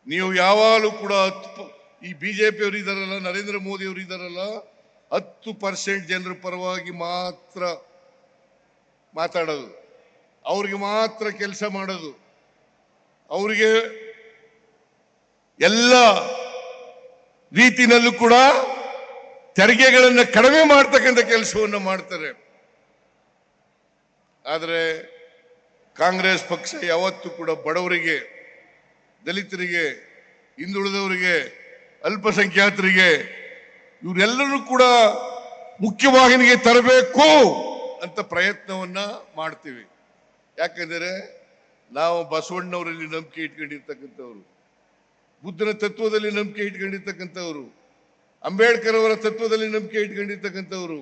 ನೀವು ಯಾವಾಗಲೂ ಕೂಡ ಈ ಬಿಜೆಪಿ ಅವರು ಇದಾರಲ್ಲ, ನರೇಂದ್ರ ಮೋದಿ ಅವರು ಇದಾರಲ್ಲ, 10% ಜನರ ಪರವಾಗಿ ಮಾತ್ರ ಮಾತಾಡೋದು, ಅವ್ರಿಗೆ ಮಾತ್ರ ಕೆಲಸ ಮಾಡೋದು, ಅವರಿಗೆ ಎಲ್ಲ ರೀತಿನಲ್ಲೂ ಕೂಡ ತೆರಿಗೆಗಳನ್ನು ಕಡಿಮೆ ಮಾಡ್ತಕ್ಕಂಥ ಕೆಲಸವನ್ನು ಮಾಡ್ತಾರೆ. ಆದರೆ ಕಾಂಗ್ರೆಸ್ ಪಕ್ಷ ಯಾವತ್ತೂ ಕೂಡ ಬಡವರಿಗೆ, ದಲಿತರಿಗೆ, ಹಿಂದುಳಿದವರಿಗೆ, ಅಲ್ಪಸಂಖ್ಯಾತರಿಗೆ ಇವರೆಲ್ಲರೂ ಕೂಡ ಮುಖ್ಯವಾಹಿನಿಗೆ ತರಬೇಕು ಅಂತ ಪ್ರಯತ್ನವನ್ನ ಮಾಡ್ತೀವಿ. ಯಾಕಂದರೆ ನಾವು ಬಸವಣ್ಣವರಲ್ಲಿ ನಂಬಿಕೆ ಇಟ್ಕೊಂಡಿರ್ತಕ್ಕಂಥವ್ರು, ಬುದ್ಧನ ತತ್ವದಲ್ಲಿ ನಂಬಿಕೆ ಇಟ್ಕೊಂಡಿರ್ತಕ್ಕಂಥವ್ರು, ಅಂಬೇಡ್ಕರ್ ಅವರ ತತ್ವದಲ್ಲಿ ನಂಬಿಕೆ ಇಟ್ಕೊಂಡಿರ್ತಕ್ಕಂಥವ್ರು,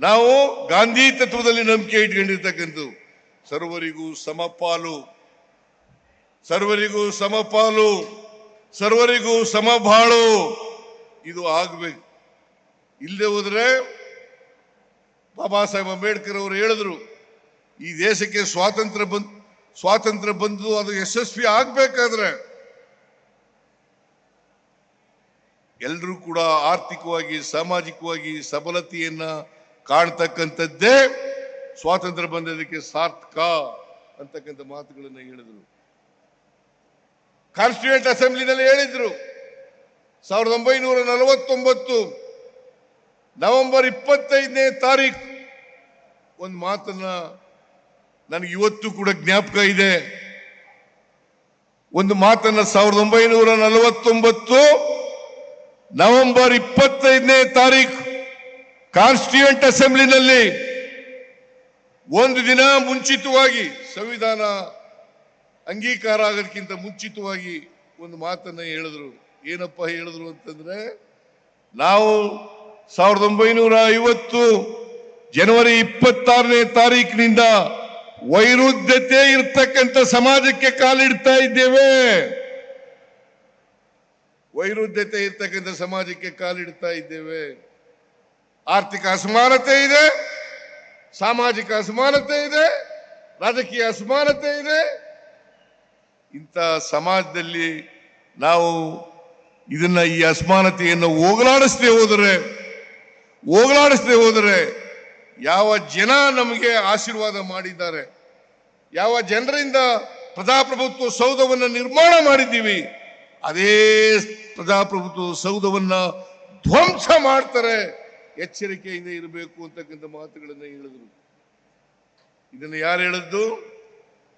ನಾವು ಗಾಂಧಿ ತತ್ವದಲ್ಲಿ ನಂಬಿಕೆ ಇಟ್ಕೊಂಡಿರ್ತಕ್ಕಂಥವು. ಸರ್ವರಿಗೂ ಸಮಪಾಲು, ಸರ್ವರಿಗೂ ಸಮಪಾಲು, ಸರ್ವರಿಗೂ ಸಮಬಾಳು, ಇದು ಆಗ್ಬೇಕು. ಇಲ್ಲದೆ ಹೋದ್ರೆ ಬಾಬಾ ಸಾಹೇಬ್ ಅಂಬೇಡ್ಕರ್ ಅವರು ಹೇಳಿದ್ರು, ಈ ದೇಶಕ್ಕೆ ಸ್ವಾತಂತ್ರ್ಯ ಬಂದು ಅದು ಯಶಸ್ವಿ ಆಗ್ಬೇಕಾದ್ರೆ ಎಲ್ಲರೂ ಕೂಡ ಆರ್ಥಿಕವಾಗಿ ಸಾಮಾಜಿಕವಾಗಿ ಸಬಲತೆಯನ್ನ ಕಾಣ್ತಕ್ಕಂಥದ್ದೇ ಸ್ವಾತಂತ್ರ್ಯ ಬಂದದಕ್ಕೆ ಸಾರ್ಥಕ ಅಂತಕ್ಕಂಥ ಮಾತುಗಳನ್ನ ಹೇಳಿದ್ರು. ಕಾನ್ಸ್ಟಿಟ್ಯೂಯೆಂಟ್ ಅಸೆಂಬ್ಲಿನಲ್ಲಿ ಹೇಳಿದ್ರು. 1949 ನವೆಂಬರ್ 25ನೇ ತಾರೀಕು ಒಂದು ಮಾತನ್ನ ನನಗೆ ಇವತ್ತು ಕೂಡ ಜ್ಞಾಪಕ ಇದೆ. ಒಂದು ಮಾತನ್ನ 1949 ನವೆಂಬರ್ 25ನೇ ತಾರೀಕು ಕಾನ್ಸ್ಟಿಟ್ಯೂಯೆಂಟ್ ಅಸೆಂಬ್ಲಿನಲ್ಲಿ ಒಂದು ದಿನ ಮುಂಚಿತವಾಗಿ ಸಂವಿಧಾನ ಅಂಗೀಕಾರ ಆಗೋದಕ್ಕಿಂತ ಮುಂಚಿತವಾಗಿ ಒಂದು ಮಾತನ್ನ ಹೇಳಿದ್ರು. ಏನಪ್ಪ ಹೇಳಿದ್ರು ಅಂತಂದ್ರೆ, ನಾವು 1950 ಜನವರಿ 26ನೇ ತಾರೀಕಿನಿಂದ ವೈರುಧ್ಯತೆ ಇರ್ತಕ್ಕಂಥ ಸಮಾಜಕ್ಕೆ ಕಾಲಿಡ್ತಾ ಇದ್ದೇವೆ. ವೈರುಧ್ಯತೆ ಇರ್ತಕ್ಕಂಥ ಸಮಾಜಕ್ಕೆ ಕಾಲಿಡ್ತಾ ಇದ್ದೇವೆ. ಆರ್ಥಿಕ ಅಸಮಾನತೆ ಇದೆ, ಸಾಮಾಜಿಕ ಅಸಮಾನತೆ ಇದೆ, ರಾಜಕೀಯ ಅಸಮಾನತೆ ಇದೆ. ಇಂಥ ಸಮಾಜದಲ್ಲಿ ನಾವು ಈ ಅಸಮಾನತೆಯನ್ನು ಹೋಗಲಾಡಿಸದೆ ಹೋದರೆ ಯಾವ ಜನ ನಮಗೆ ಆಶೀರ್ವಾದ ಮಾಡಿದ್ದಾರೆ, ಯಾವ ಜನರಿಂದ ಪ್ರಜಾಪ್ರಭುತ್ವ ಸೌಧವನ್ನು ನಿರ್ಮಾಣ ಮಾಡಿದ್ದೀವಿ, ಅದೇ ಪ್ರಜಾಪ್ರಭುತ್ವ ಸೌಧವನ್ನ ಧ್ವಂಸ ಮಾಡ್ತಾರೆ. ಎಚ್ಚರಿಕೆಯಿಂದ ಇರಬೇಕು ಅಂತಕ್ಕಂಥ ಮಾತುಗಳನ್ನು ಹೇಳಿದ್ರು. ಇದನ್ನು ಯಾರು ಹೇಳಿದ್ದು?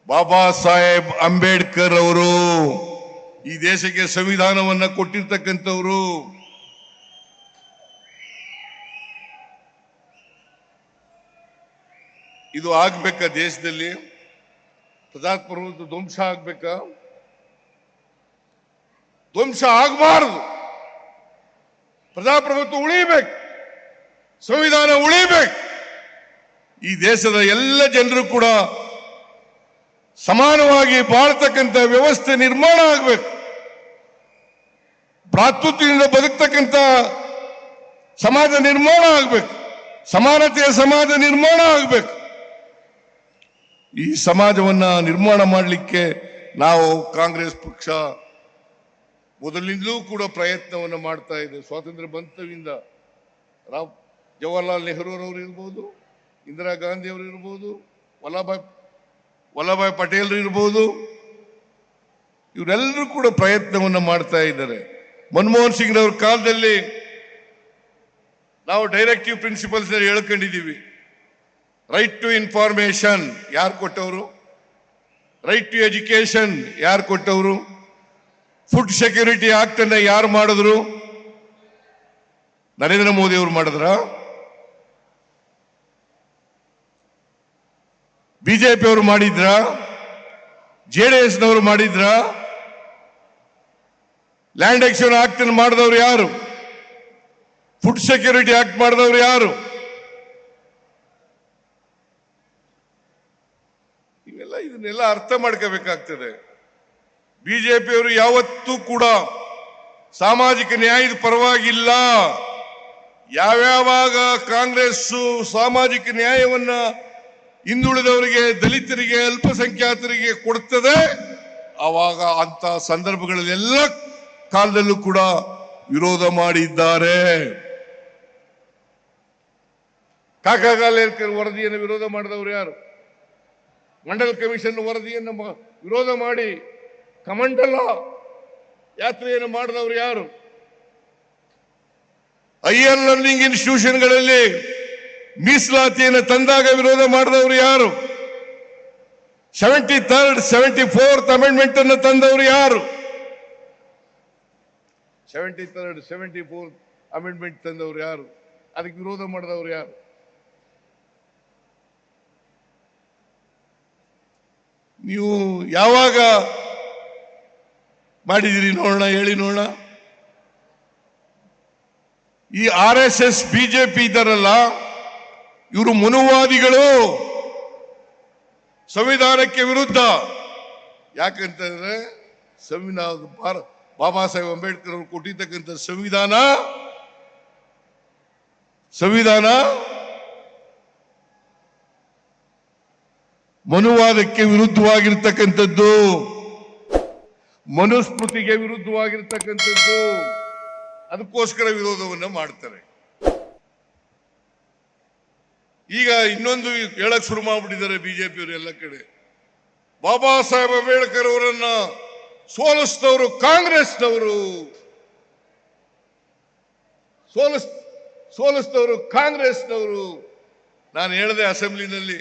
ಬಾಬಾ ಸಾಹೇಬ್ ಅಂಬೇಡ್ಕರ್ ಅವರು. ಈ ದೇಶಕ್ಕೆ ಸಂವಿಧಾನವನ್ನ ಕೊಟ್ಟಿರ್ತಕ್ಕಂಥವ್ರು. ಇದು ಆಗ್ಬೇಕಾ? ದೇಶದಲ್ಲಿ ಪ್ರಜಾಪ್ರಭುತ್ವ ಧ್ವಂಸ ಆಗ್ಬೇಕಾ? ಧ್ವಂಸ ಆಗಬಾರದು. ಪ್ರಜಾಪ್ರಭುತ್ವ ಉಳಿಬೇಕು, ಸಂವಿಧಾನ ಉಳಿಬೇಕು. ಈ ದೇಶದ ಎಲ್ಲ ಜನರು ಕೂಡ ಸಮಾನವಾಗಿ ಬಾಳ್ತಕ್ಕಂಥ ವ್ಯವಸ್ಥೆ ನಿರ್ಮಾಣ ಆಗಬೇಕು. ಭ್ರಾತೃತ್ವದಿಂದ ಬದುಕ್ತಕ್ಕಂಥ ಸಮಾಜ ನಿರ್ಮಾಣ ಆಗಬೇಕು. ಸಮಾನತೆಯ ಸಮಾಜ ನಿರ್ಮಾಣ ಆಗಬೇಕು. ಈ ಸಮಾಜವನ್ನ ನಿರ್ಮಾಣ ಮಾಡಲಿಕ್ಕೆ ನಾವು ಕಾಂಗ್ರೆಸ್ ಪಕ್ಷ ಮೊದಲಿಂದಲೂ ಕೂಡ ಪ್ರಯತ್ನವನ್ನು ಮಾಡ್ತಾ ಇದೆ. ಸ್ವಾತಂತ್ರ್ಯ ಬಂತವಿಂದ ಜವಾಹರ್ಲಾಲ್ ನೆಹರೂರವರು ಇರ್ಬೋದು, ಇಂದಿರಾ ಗಾಂಧಿ ಅವರು ಇರ್ಬೋದು, ವಲ್ಲಭಾಯ್ ಪಟೇಲ್ ಇರ್ಬೋದು, ಇವರೆಲ್ಲರೂ ಕೂಡ ಪ್ರಯತ್ನವನ್ನು ಮಾಡ್ತಾ ಇದ್ದಾರೆ. ಮನಮೋಹನ್ ಸಿಂಗ್ ಅವರ ಕಾಲದಲ್ಲಿ ನಾವು ಡೈರೆಕ್ಟಿವ್ ಪ್ರಿನ್ಸಿಪಲ್ಸ್ ಹೇಳ್ಕೊಂಡಿದ್ದೀವಿ. ರೈಟ್ ಟು ಇನ್ಫಾರ್ಮೇಶನ್ ಯಾರು ಕೊಟ್ಟವರು? ರೈಟ್ ಟು ಎಜುಕೇಶನ್ ಯಾರು ಕೊಟ್ಟವರು? ಫುಡ್ ಸೆಕ್ಯೂರಿಟಿ ಆಕ್ಟ್ ಅನ್ನ ಯಾರು ಮಾಡಿದ್ರು? ನರೇಂದ್ರ ಮೋದಿ ಅವರು ಮಾಡಿದ್ರ? ಬಿಜೆಪಿ ಅವರು ಮಾಡಿದ್ರ? ಜೆಡಿಎಸ್ ನವರು ಮಾಡಿದ್ರ? ಲ್ಯಾಂಡ್ ಎಕ್ಸ್ಚೇಂಜ್ ಆಕ್ಟ್ ಅನ್ನು ಮಾಡಿದವರು ಯಾರು? ಫುಡ್ ಸೆಕ್ಯೂರಿಟಿ ಆಕ್ಟ್ ಮಾಡಿದವರು ಯಾರು? ಇದನ್ನೆಲ್ಲ ಅರ್ಥ ಮಾಡ್ಕೋಬೇಕಾಗ್ತದೆ. ಬಿಜೆಪಿಯವರು ಯಾವತ್ತೂ ಕೂಡ ಸಾಮಾಜಿಕ ನ್ಯಾಯದ ಪರವಾಗಿಲ್ಲ. ಯಾವ್ಯಾವಾಗ ಕಾಂಗ್ರೆಸ್ ಸಾಮಾಜಿಕ ನ್ಯಾಯವನ್ನ ಹಿಂದುಳಿದವರಿಗೆ, ದಲಿತರಿಗೆ, ಅಲ್ಪಸಂಖ್ಯಾತರಿಗೆ ಕೊಡ್ತದೆ, ಆವಾಗ ಅಂತ ಸಂದರ್ಭಗಳಲ್ಲೆಲ್ಲ ಕಾಲದಲ್ಲೂ ಕೂಡ ವಿರೋಧ ಮಾಡಿದ್ದಾರೆ. ಕಾಕಾಗಾಲೇಕರ್ ವರದಿಯನ್ನು ವಿರೋಧ ಮಾಡಿದವರು ಯಾರು? ಮಂಡಲ್ ಕಮಿಷನ್ ವರದಿಯನ್ನು ವಿರೋಧ ಮಾಡಿ ಕಮಂಡಲ ಯಾತ್ರೆಯನ್ನು ಮಾಡಿದವರು ಯಾರು? ಹೈಯರ್ ಲರ್ನಿಂಗ್ ಇನ್ಸ್ಟಿಟ್ಯೂಷನ್ಗಳಲ್ಲಿ ಮೀಸಲಾತಿಯನ್ನು ತಂದಾಗ ವಿರೋಧ ಮಾಡಿದವರು ಯಾರು? 73rd 74th ಅಮೆಂಡ್ಮೆಂಟ್ ಅನ್ನು ತಂದವರು ಯಾರು? 73rd 74th ಅಮೆಂಡ್ಮೆಂಟ್ ತಂದವರು ಯಾರು? ಅದಕ್ಕೆ ವಿರೋಧ ಮಾಡಿದವರು ಯಾರು? ನೀವು ಯಾವಾಗ ಮಾಡಿದಿರಿ ನೋಡೋಣ, ಹೇಳಿ ನೋಡೋಣ. ಈ RSS ಬಿಜೆಪಿ ಇದ್ದಾರಲ್ಲ, ಇವರು ಮನುವಾದಿಗಳು, ಸಂವಿಧಾನಕ್ಕೆ ವಿರುದ್ಧ. ಯಾಕಂತಂದ್ರೆ ಬಾಬಾ ಸಾಹೇಬ್ ಅಂಬೇಡ್ಕರ್ ಅವರು ಕೊಟ್ಟಿರ್ತಕ್ಕಂಥ ಸಂವಿಧಾನ ಮನುವಾದಕ್ಕೆ ವಿರುದ್ಧವಾಗಿರ್ತಕ್ಕಂಥದ್ದು, ಮನುಸ್ಮೃತಿಗೆ ವಿರುದ್ಧವಾಗಿರ್ತಕ್ಕಂಥದ್ದು. ಅದಕ್ಕೋಸ್ಕರ ವಿರೋಧವನ್ನು ಮಾಡ್ತಾರೆ. ಈಗ ಇನ್ನೊಂದು ಹೇಳಕ್ ಶುರು ಮಾಡ್ಬಿಟ್ಟಿದ್ದಾರೆ ಬಿಜೆಪಿಯವರು ಎಲ್ಲ ಕಡೆ. ಬಾಬಾ ಸಾಹೇಬ್ ಅಂಬೇಡ್ಕರ್ ಅವರನ್ನ ಸೋಲಿಸಿದವರು ಕಾಂಗ್ರೆಸ್ನವರು, ಸೋಲಿಸಿದವರು ಕಾಂಗ್ರೆಸ್ನವರು. ನಾನು ಹೇಳಿದೆ ಅಸೆಂಬ್ಲಿನಲ್ಲಿ,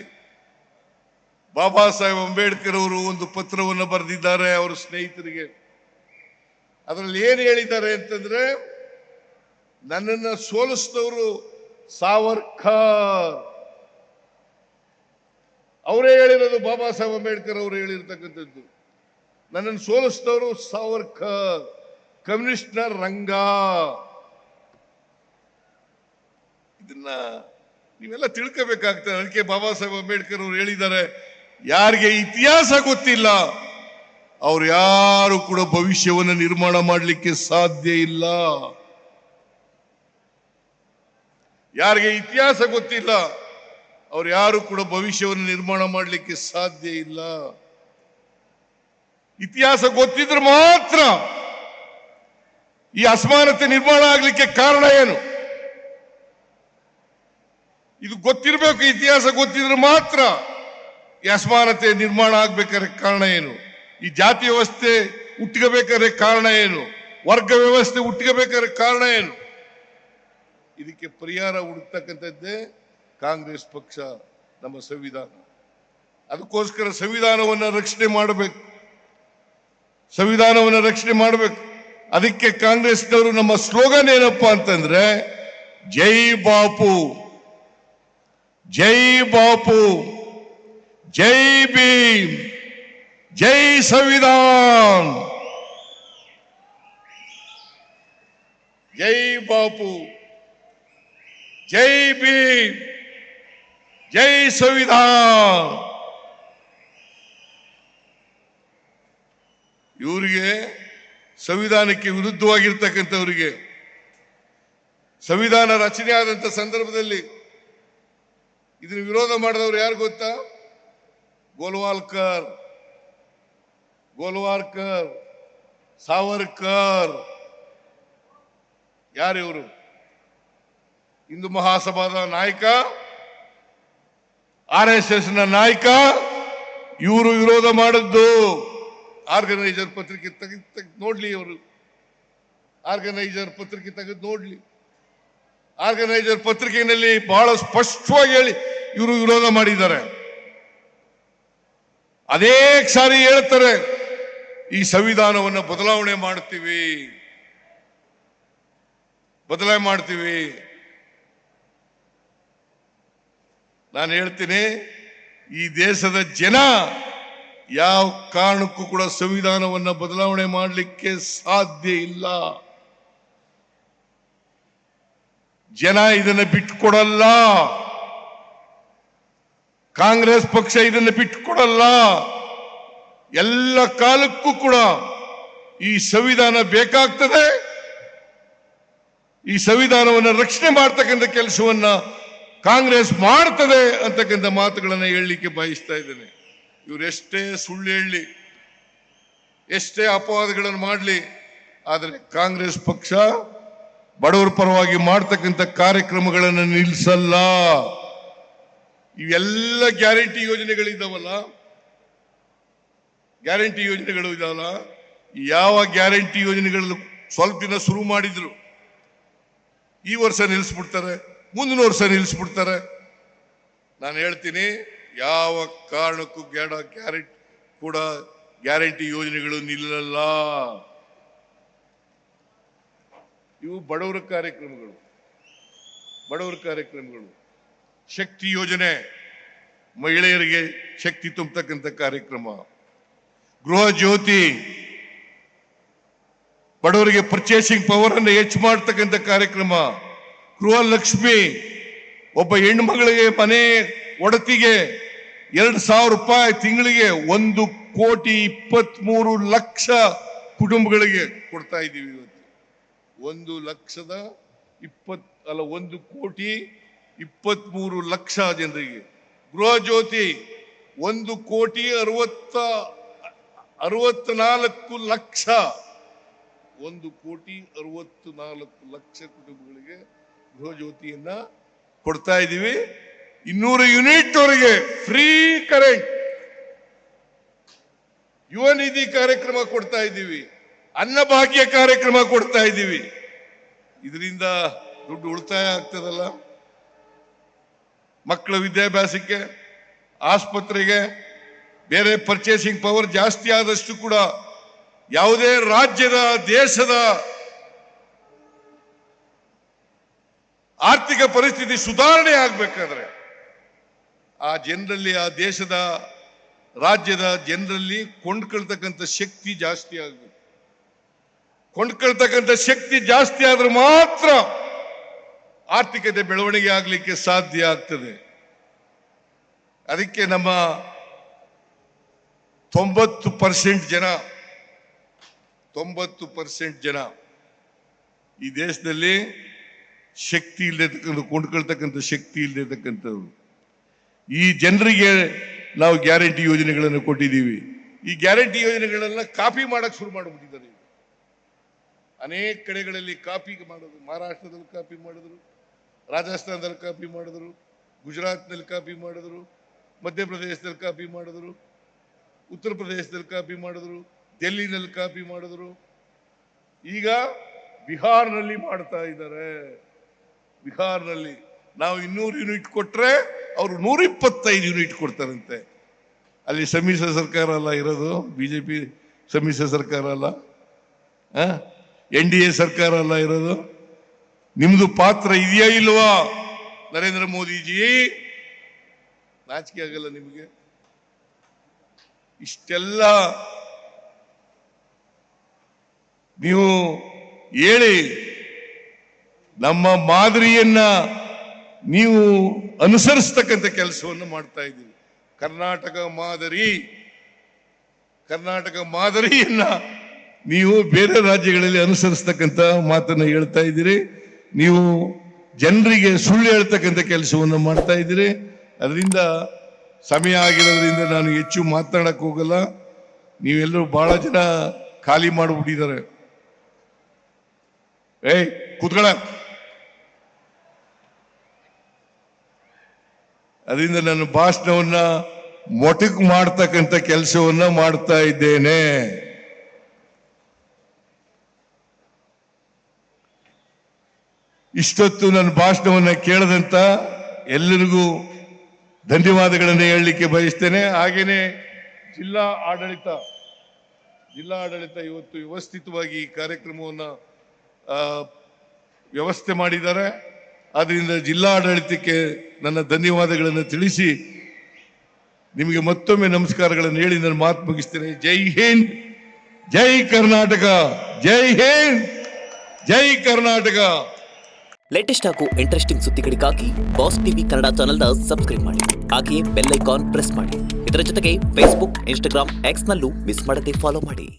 ಬಾಬಾ ಸಾಹೇಬ್ ಅಂಬೇಡ್ಕರ್ ಅವರು ಒಂದು ಪತ್ರವನ್ನು ಬರೆದಿದ್ದಾರೆ ಅವರ ಸ್ನೇಹಿತರಿಗೆ. ಅದರಲ್ಲಿ ಏನು ಹೇಳಿದ್ದಾರೆ ಅಂತಂದ್ರೆ, ನನ್ನನ್ನು ಸೋಲಿಸಿದವರು ಸಾವರ್ಕರ್ ಅವರೇ ಹೇಳಿರೋದು. ಬಾಬಾ ಸಾಹೇಬ್ ಅಂಬೇಡ್ಕರ್ ಅವರು ಹೇಳಿರ್ತಕ್ಕಂಥದ್ದು. ನನ್ನನ್ನು ಸೋಲಿಸಿದವರು ಸಾವರ್ಕರ್, ಕಮ್ಯುನಿಸ್ಟ್ನ ರಂಗ. ಇದನ್ನ ನೀವೆಲ್ಲ ತಿಳ್ಕೋಬೇಕಾಗ್ತದೆ. ಅದಕ್ಕೆ ಬಾಬಾ ಸಾಹೇಬ್ ಅಂಬೇಡ್ಕರ್ ಅವರು ಹೇಳಿದ್ದಾರೆ, ಯಾರಿಗೆ ಇತಿಹಾಸ ಗೊತ್ತಿಲ್ಲ ಅವ್ರು ಯಾರು ಕೂಡ ಭವಿಷ್ಯವನ್ನು ನಿರ್ಮಾಣ ಮಾಡಲಿಕ್ಕೆ ಸಾಧ್ಯ ಇಲ್ಲ. ಯಾರಿಗೆ ಇತಿಹಾಸ ಗೊತ್ತಿಲ್ಲ ಅವ್ರು ಯಾರು ಕೂಡ ಭವಿಷ್ಯವನ್ನು ನಿರ್ಮಾಣ ಮಾಡಲಿಕ್ಕೆ ಸಾಧ್ಯ ಇಲ್ಲ. ಇತಿಹಾಸ ಗೊತ್ತಿದ್ರೆ ಮಾತ್ರ ಈ ಅಸಮಾನತೆ ನಿರ್ಮಾಣ ಆಗ್ಲಿಕ್ಕೆ ಕಾರಣ ಏನು? ಇದು ಗೊತ್ತಿರಬೇಕು. ಇತಿಹಾಸ ಗೊತ್ತಿದ್ರೆ ಮಾತ್ರ ಈ ಅಸಮಾನತೆ ನಿರ್ಮಾಣ ಆಗ್ಬೇಕಾದ್ರೆ ಕಾರಣ ಏನು? ಈ ಜಾತಿ ವ್ಯವಸ್ಥೆ ಹುಟ್ಟಬೇಕಾದ್ರೆ ಕಾರಣ ಏನು? ವರ್ಗ ವ್ಯವಸ್ಥೆ ಹುಟ್ಟಬೇಕಾದ್ರೆ ಕಾರಣ ಏನು? ಇದಕ್ಕೆ ಪರಿಹಾರ ಹುಡುಕ್ತಕ್ಕಂಥದ್ದೇ ಕಾಂಗ್ರೆಸ್ ಪಕ್ಷ, ನಮ್ಮ ಸಂವಿಧಾನ. ಅದಕ್ಕೋಸ್ಕರ ಸಂವಿಧಾನವನ್ನು ರಕ್ಷಣೆ ಮಾಡಬೇಕು, ಸಂವಿಧಾನವನ್ನು ರಕ್ಷಣೆ ಮಾಡಬೇಕು. ಅದಕ್ಕೆ ಕಾಂಗ್ರೆಸ್ನವರು ನಮ್ಮ ಸ್ಲೋಗನ್ ಏನಪ್ಪಾ ಅಂತಂದ್ರೆ, ಜೈ ಬಾಪು, ಜೈ ಬಾಪು, ಜೈ ಭೀಮ್, ಜೈ ಸಂವಿಧಾನ್. ಜೈ ಬಾಪು, ಜೈ ಭೀಮ್, ಜೈ ಸಂವಿಧಾನ್. ಇವರಿಗೆ, ಸಂವಿಧಾನಕ್ಕೆ ವಿರುದ್ಧವಾಗಿರ್ತಕ್ಕಂಥವರಿಗೆ, ಸಂವಿಧಾನ ರಚನೆ ಆದಂತ ಸಂದರ್ಭದಲ್ಲಿ ಇದನ್ನು ವಿರೋಧ ಮಾಡಿದವರು ಯಾರು ಗೊತ್ತಾ? ಗೋಲ್ವಾಲ್ಕರ್, ಗೋಲ್ವಾಲ್ಕರ್, ಸಾವರ್ಕರ್. ಯಾರಿವರು? ಹಿಂದೂ ಮಹಾಸಭಾದ ನಾಯಕ, RSS ನ ನಾಯಕ. ಇವರು ವಿರೋಧ ಮಾಡಿದ್ದು. ಆರ್ಗನೈಸರ್ ಪತ್ರಿಕೆ ತೆಗೆದು ನೋಡ್ಲಿ, ಅವರು ಆರ್ಗನೈಸರ್ ಪತ್ರಿಕೆ ತೆಗೆದು ನೋಡ್ಲಿ. ಆರ್ಗನೈಸರ್ ಪತ್ರಿಕೆಯಲ್ಲಿ ಬಹಳ ಸ್ಪಷ್ಟವಾಗಿ ಹೇಳಿ ಇವರು ವಿರೋಧ ಮಾಡಿದ್ದಾರೆ. ಅದೇ ಸಾರಿ ಹೇಳ್ತಾರೆ, ಈ ಸಂವಿಧಾನವನ್ನು ಬದಲಾವಣೆ ಮಾಡ್ತೀವಿ, ಬದಲಾವಣೆ ಮಾಡ್ತೀವಿ. ನಾನು ಹೇಳ್ತೀನಿ, ಈ ದೇಶದ ಜನ ಯಾವ ಕಾರಣಕ್ಕೂ ಕೂಡ ಸಂವಿಧಾನವನ್ನ ಬದಲಾವಣೆ ಮಾಡಲಿಕ್ಕೆ ಸಾಧ್ಯ ಇಲ್ಲ. ಜನ ಇದನ್ನು ಬಿಟ್ಟುಕೊಡಲ್ಲ. ಕಾಂಗ್ರೆಸ್ ಪಕ್ಷ ಇದನ್ನು ಬಿಟ್ಟುಕೊಡಲ್ಲ. ಎಲ್ಲ ಕಾಲಕ್ಕೂ ಕೂಡ ಈ ಸಂವಿಧಾನ ಬೇಕಾಗ್ತದೆ. ಈ ಸಂವಿಧಾನವನ್ನು ರಕ್ಷಣೆ ಮಾಡ್ತಕ್ಕಂಥ ಕೆಲಸವನ್ನ ಕಾಂಗ್ರೆಸ್ ಮಾಡ್ತದೆ ಅಂತಕ್ಕಂಥ ಮಾತುಗಳನ್ನು ಹೇಳಲಿಕ್ಕೆ ಬಯಸ್ತಾ ಇದ್ದೇನೆ. ಇವರೆಷ್ಟೇ ಸುಳ್ಳು ಹೇಳಲಿ, ಎಷ್ಟೇ ಅಪವಾದಗಳನ್ನು ಮಾಡಲಿ, ಆದರೆ ಕಾಂಗ್ರೆಸ್ ಪಕ್ಷ ಬಡವರ ಪರವಾಗಿ ಮಾಡ್ತಕ್ಕಂಥ ಕಾರ್ಯಕ್ರಮಗಳನ್ನು ನಿಲ್ಲಿಸಲ್ಲ. ಇವೆಲ್ಲ ಗ್ಯಾರಂಟಿ ಯೋಜನೆಗಳಿದ್ದಾವಲ್ಲ, ಗ್ಯಾರಂಟಿ ಯೋಜನೆಗಳು ಇದಾವಲ್ಲ, ಯಾವ ಗ್ಯಾರಂಟಿ ಯೋಜನೆಗಳು ಸ್ವಲ್ಪ ದಿನ ಶುರು ಮಾಡಿದ್ರು, ಈ ವರ್ಷ ನಿಲ್ಲಿಸ್ಬಿಡ್ತಾರೆ, ಮುಂದಿನ ವರ್ಷ ನಿಲ್ಲಿಸ್ಬಿಡ್ತಾರೆ. ನಾನು ಹೇಳ್ತೀನಿ, ಯಾವ ಕಾರಣಕ್ಕೂ ಕೂಡ ಗ್ಯಾರಂಟಿ ಯೋಜನೆಗಳು ನಿಲ್ಲಲ್ಲ. ಇವು ಬಡವರ ಕಾರ್ಯಕ್ರಮಗಳು, ಬಡವರ ಕಾರ್ಯಕ್ರಮಗಳು. ಶಕ್ತಿ ಯೋಜನೆ, ಮಹಿಳೆಯರಿಗೆ ಶಕ್ತಿ ತುಂಬತಕ್ಕಂಥ ಕಾರ್ಯಕ್ರಮ. ಗೃಹ ಜ್ಯೋತಿ, ಬಡವರಿಗೆ ಪರ್ಚೇಸಿಂಗ್ ಪವರ್ ಅನ್ನು ಹೆಚ್ಚು ಮಾಡತಕ್ಕಂಥ ಕಾರ್ಯಕ್ರಮ. ಗೃಹಲಕ್ಷ್ಮಿ, ಒಬ್ಬ ಹೆಣ್ಣು ಮಗಳಿಗೆ ಮನೆ ಒಡತಿಗೆ 2,000 ರೂಪಾಯಿ ತಿಂಗಳಿಗೆ 1,23,00,000 ಕುಟುಂಬಗಳಿಗೆ ಕೊಡ್ತಾ ಇದ್ದೀವಿ ಇವತ್ತು. 1,23,00,000 ಜನರಿಗೆ. ಗೃಹ ಜ್ಯೋತಿ 1,64,00,000 1,64,00,000 ಕುಟುಂಬಗಳಿಗೆ ಗೃಹ ಜ್ಯೋತಿಯನ್ನ ಕೊಡ್ತಾ ಇದ್ದೀವಿ. 200 ಯೂನಿಟ್ ವರೆಗೆ ಫ್ರೀ ಕರೆಂಟ್. ಯುವ ನಿಧಿ ಕಾರ್ಯಕ್ರಮ ಕೊಡ್ತಾ ಇದ್ದೀವಿ. ಅನ್ನಭಾಗ್ಯ ಕಾರ್ಯಕ್ರಮ ಕೊಡ್ತಾ ಇದ್ದೀವಿ. ಇದರಿಂದ ದುಡ್ಡು ಉಳಿತಾಯ ಆಗ್ತದಲ್ಲ. ಮಕ್ಕಳ ವಿದ್ಯಾಭ್ಯಾಸಕ್ಕೆ, ಆಸ್ಪತ್ರೆಗೆ, ಬೇರೆ ಪರ್ಚೇಸಿಂಗ್ ಪವರ್ ಜಾಸ್ತಿ ಆದಷ್ಟು ಕೂಡ ಯಾವುದೇ ರಾಜ್ಯದ, ದೇಶದ ಆರ್ಥಿಕ ಪರಿಸ್ಥಿತಿ ಸುಧಾರಣೆ ಆಗ್ಬೇಕಾದ್ರೆ ಆ ಜನರಲ್ಲಿ, ಆ ದೇಶದ ರಾಜ್ಯದ ಜನರಲ್ಲಿ ಕೊಂಡ್ಕೊಳ್ತಕ್ಕಂಥ ಶಕ್ತಿ ಜಾಸ್ತಿ ಆಗಬೇಕು. ಕೊಂಡ್ಕೊಳ್ತಕ್ಕಂಥ ಶಕ್ತಿ ಜಾಸ್ತಿ ಆದ್ರೆ ಮಾತ್ರ ಆರ್ಥಿಕತೆ ಬೆಳವಣಿಗೆ ಆಗಲಿಕ್ಕೆ ಸಾಧ್ಯ ಆಗ್ತದೆ. ಅದಕ್ಕೆ ನಮ್ಮ 90% ಜನ ಈ ದೇಶದಲ್ಲಿ ಶಕ್ತಿ ಇಲ್ಲದೆ ಕೊಂಡ್ಕೊಳ್ತಕ್ಕಂಥ ಶಕ್ತಿ ಇಲ್ಲದೆ ಈ ಜನರಿಗೆ ನಾವು ಗ್ಯಾರಂಟಿ ಯೋಜನೆಗಳನ್ನು ಕೊಟ್ಟಿದ್ದೀವಿ. ಈ ಗ್ಯಾರಂಟಿ ಯೋಜನೆಗಳೆಲ್ಲ ಕಾಪಿ ಮಾಡಕ್ ಶುರು ಮಾಡಿಬಿಟ್ಟಿದ್ದಾರೆ. ಅನೇಕ ಕಡೆಗಳಲ್ಲಿ ಕಾಪಿ ಮಾಡೋದು, ಮಹಾರಾಷ್ಟ್ರದಲ್ಲಿ ಕಾಪಿ ಮಾಡಿದ್ರು, ರಾಜಸ್ಥಾನದಲ್ಲಿ ಕಾಪಿ ಮಾಡಿದ್ರು, ಗುಜರಾತ್ನಲ್ಲಿ ಕಾಪಿ ಮಾಡಿದ್ರು, ಮಧ್ಯಪ್ರದೇಶದಲ್ಲಿ ಕಾಪಿ ಮಾಡಿದ್ರು, ಉತ್ತರ ಪ್ರದೇಶದಲ್ಲಿ ಕಾಪಿ ಮಾಡಿದ್ರು, ಡೆಲ್ಲಿನಲ್ಲಿ ಕಾಪಿ ಮಾಡಿದ್ರು, ಈಗ ಬಿಹಾರ್ನಲ್ಲಿ ಮಾಡ್ತಾ ಇದ್ದಾರೆ. ಬಿಹಾರ್ನಲ್ಲಿ ನಾವು 200 ಯೂನಿಟ್ ಕೊಟ್ರೆ ಅವರು 125 ಯೂನಿಟ್ ಕೊಡ್ತಾರಂತೆ. ಅಲ್ಲಿ ಸಮ್ಮಿಶ್ರ ಸರ್ಕಾರ ಅಲ್ಲ ಇರೋದು, ಬಿಜೆಪಿ ಸಮ್ಮಿಶ್ರ ಸರ್ಕಾರ ಅಲ್ಲ, NDA ಸರ್ಕಾರ ಅಲ್ಲ ಇರೋದು. ನಿಮ್ದು ಪಾತ್ರ ಇದೆಯಾ ಇಲ್ವಾ ನರೇಂದ್ರ ಮೋದಿಜಿ? ನಾಚಿಕೆ ಆಗಲ್ಲ ನಿಮಗೆ? ಇಷ್ಟೆಲ್ಲ ನೀವು ಹೇಳಿ ನಮ್ಮ ಮಾದರಿಯನ್ನ ನೀವು ಅನುಸರಿಸ್ತಕ್ಕಂಥ ಕೆಲಸವನ್ನು ಮಾಡ್ತಾ ಇದ್ದೀವಿ. ಕರ್ನಾಟಕ ಮಾದರಿಯನ್ನ ನೀವು ಬೇರೆ ರಾಜ್ಯಗಳಲ್ಲಿ ಅನುಸರಿಸ್ತಕ್ಕಂಥ ಮಾತನ್ನ ಹೇಳ್ತಾ ಇದ್ದೀರಿ. ನೀವು ಜನರಿಗೆ ಸುಳ್ಳು ಹೇಳ್ತಕ್ಕಂಥ ಕೆಲಸವನ್ನು ಮಾಡ್ತಾ ಇದ್ದೀರಿ. ಅದರಿಂದ ಸಮಯ ಆಗಿರೋದ್ರಿಂದ ನಾನು ಹೆಚ್ಚು ಮಾತನಾಡಕ್ ಹೋಗಲ್ಲ. ನೀವೆಲ್ಲರೂ ಬಹಳ ಜನ ಖಾಲಿ ಮಾಡಿಬಿಟ್ಟಿದ್ದಾರೆ. ಕೂತ್ಕೊಳ್ಳ. ಅದರಿಂದ ನನ್ನ ಭಾಷಣವನ್ನ ಮೊಟಕು ಮಾಡ್ತಕ್ಕಂಥ ಕೆಲಸವನ್ನ ಮಾಡ್ತಾ ಇದ್ದೇನೆ. ಇಷ್ಟೊತ್ತು ನನ್ನ ಭಾಷಣವನ್ನ ಕೇಳದಂತ ಎಲ್ಲರಿಗೂ ಧನ್ಯವಾದಗಳನ್ನು ಹೇಳಲಿಕ್ಕೆ ಬಯಸ್ತೇನೆ. ಹಾಗೇನೆ ಜಿಲ್ಲಾ ಆಡಳಿತ ಇವತ್ತು ವ್ಯವಸ್ಥಿತವಾಗಿ ಈ ಕಾರ್ಯಕ್ರಮವನ್ನು ವ್ಯವಸ್ಥೆ ಮಾಡಿದ್ದಾರೆ. ಆದ್ದರಿಂದ ಜಿಲ್ಲಾ ಆಡಳಿತಕ್ಕೆ ನನ್ನ ಧನ್ಯವಾದಗಳನ್ನು ತಿಳಿಸಿ ನಿಮಗೆ ಮತ್ತೊಮ್ಮೆ ನಮಸ್ಕಾರಗಳನ್ನು ಹೇಳಿ ನನ್ನ ಮಾತು ಮುಗಿಸ್ತೇನೆ. ಜೈ ಹಿಂದ್, ಜೈ ಕರ್ನಾಟಕ, ಜೈ ಹಿಂದ್, ಜೈ ಕರ್ನಾಟಕ. ಲೇಟೆಸ್ಟ್ ಹಾಗೂ ಇಂಟ್ರೆಸ್ಟಿಂಗ್ ಸುದ್ದಿಗಳಿಗಾಗಿ ಬಾಸ್ ಟಿವಿ ಕನ್ನಡ ಚಾನೆಲ್ನ ಸಬ್ಸ್ಕ್ರೈಬ್ ಮಾಡಿ. ಹಾಗೆಯೇ ಬೆಲ್ ಐಕಾನ್ ಪ್ರೆಸ್ ಮಾಡಿ. ಇದರ ಜೊತೆಗೆ ಫೇಸ್ಬುಕ್, ಇನ್ಸ್ಟಾಗ್ರಾಮ್, ಎಕ್ಸ್ ನಲ್ಲೂ ಮಿಸ್ ಮಾಡದೆ ಫಾಲೋ ಮಾಡಿ.